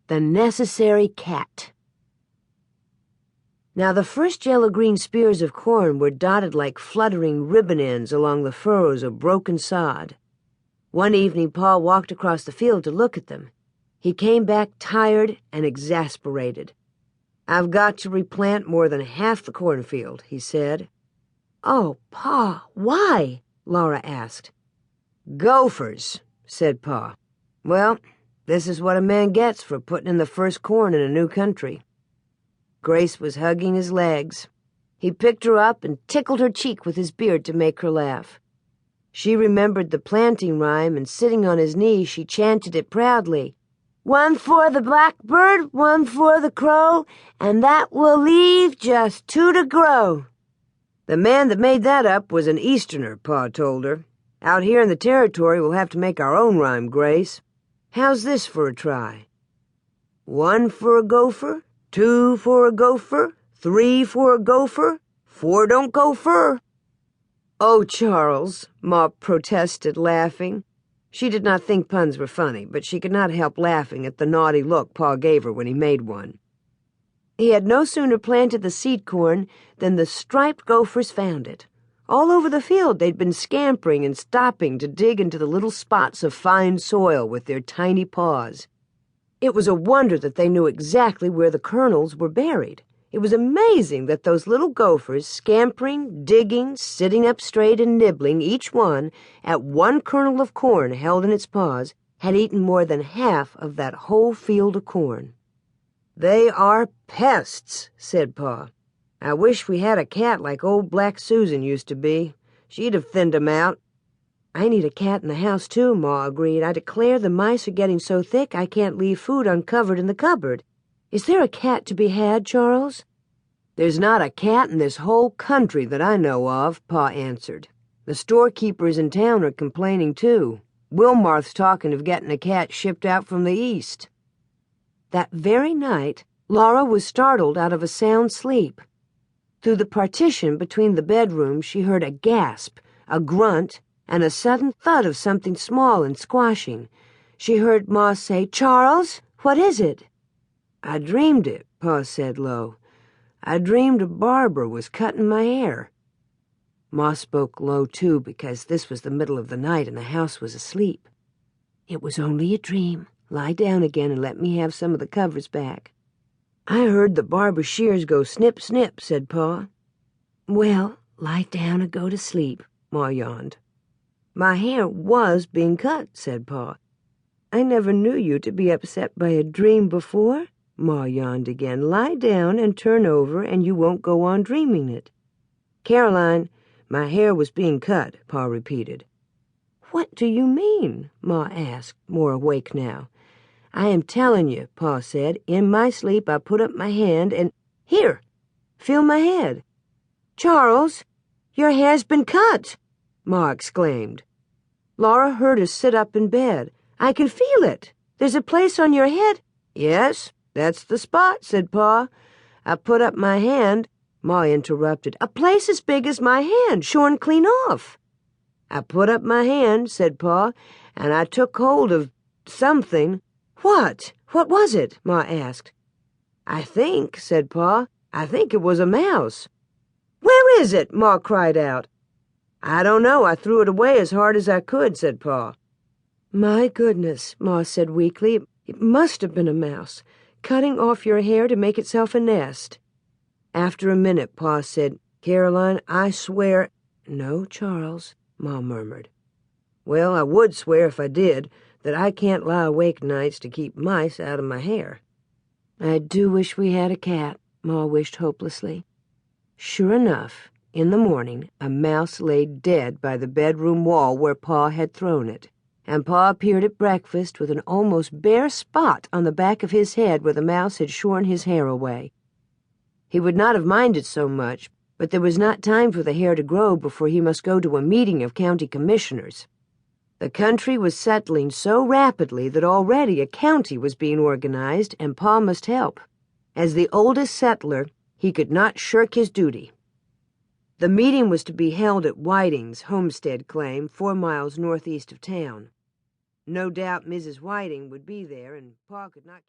The Necessary Cat. Now the first yellow-green spears of corn were dotted like fluttering ribbon ends along the furrows of broken sod. One evening Pa walked across the field to look at them. He came back tired and exasperated. "I've got to replant more than half the cornfield," he said. "Oh, Pa, why?" Laura asked. "Gophers," said Pa. "Well, this is what a man gets for putting in the first corn in a new country." Grace was hugging his legs. He picked her up and tickled her cheek with his beard to make her laugh. She remembered the planting rhyme, and sitting on his knee, she chanted it proudly. "One for the blackbird, one for the crow, and that will leave just two to grow." "The man that made that up was an Easterner," Pa told her. "Out here in the territory, we'll have to make our own rhyme, Grace. How's this for a try? One for a gopher, two for a gopher, three for a gopher, four don't go fur." "Oh, Charles," Ma protested, laughing. She did not think puns were funny, but she could not help laughing at the naughty look Pa gave her when he made one. He had no sooner planted the seed corn than the striped gophers found it. All over the field they'd been scampering and stopping to dig into the little spots of fine soil with their tiny paws. It was a wonder that they knew exactly where the kernels were buried. It was amazing that those little gophers, scampering, digging, sitting up straight and nibbling, each one, at one kernel of corn held in its paws, had eaten more than half of that whole field of corn. "They are pests," said Pa. "I wish we had a cat like old Black Susan used to be. She'd have thinned 'em out." "I need a cat in the house, too," Ma agreed. "I declare the mice are getting so thick I can't leave food uncovered in the cupboard. Is there a cat to be had, Charles?" "There's not a cat in this whole country that I know of," Pa answered. "The storekeepers in town are complaining, too. Wilmarth's talking of getting a cat shipped out from the east." That very night, Laura was startled out of a sound sleep. Through the partition between the bedrooms, she heard a gasp, a grunt, and a sudden thud of something small and squashing. She heard Ma say, "Charles, what is it?" "I dreamed it," Pa said low. "I dreamed a barber was cutting my hair." Ma spoke low, too, because this was the middle of the night and the house was asleep. "It was only a dream. Lie down again and let me have some of the covers back." "I heard the barber's shears go snip, snip," said Pa. "Well, lie down and go to sleep," Ma yawned. "My hair was being cut," said Pa. "I never knew you to be upset by a dream before." Ma yawned again. "Lie down and turn over, and you won't go on dreaming it." "Caroline, my hair was being cut," Pa repeated. "What do you mean?" Ma asked, more awake now. "I am telling you," Pa said. "In my sleep I put up my hand and— Here! Feel my head." "Charles, your hair's been cut!" Ma exclaimed. Laura heard her sit up in bed. "I can feel it. There's a place on your head." "Yes, that's the spot," said Pa. "I put up my hand—" Ma interrupted. "A place as big as my hand, shorn clean off." "I put up my hand," said Pa, "and I took hold of something." "What? What was it?" Ma asked. "I think," said Pa, "I think it was a mouse." "Where is it?" Ma cried out. "I don't know. I threw it away as hard as I could," said Pa. "My goodness," Ma said weakly. "It must have been a mouse, cutting off your hair to make itself a nest." After a minute, Pa said, "Caroline, I swear—" "No, Charles," Ma murmured. "Well, I would swear if I did, that I can't lie awake nights to keep mice out of my hair." "I do wish we had a cat," Ma wished hopelessly. Sure enough, in the morning, a mouse lay dead by the bedroom wall where Pa had thrown it, and Pa appeared at breakfast with an almost bare spot on the back of his head where the mouse had shorn his hair away. He would not have minded so much, but there was not time for the hair to grow before he must go to a meeting of county commissioners. The country was settling so rapidly that already a county was being organized, and Pa must help. As the oldest settler, he could not shirk his duty. The meeting was to be held at Whiting's homestead claim, 4 miles northeast of town. No doubt Mrs. Whiting would be there, and Pa could not keep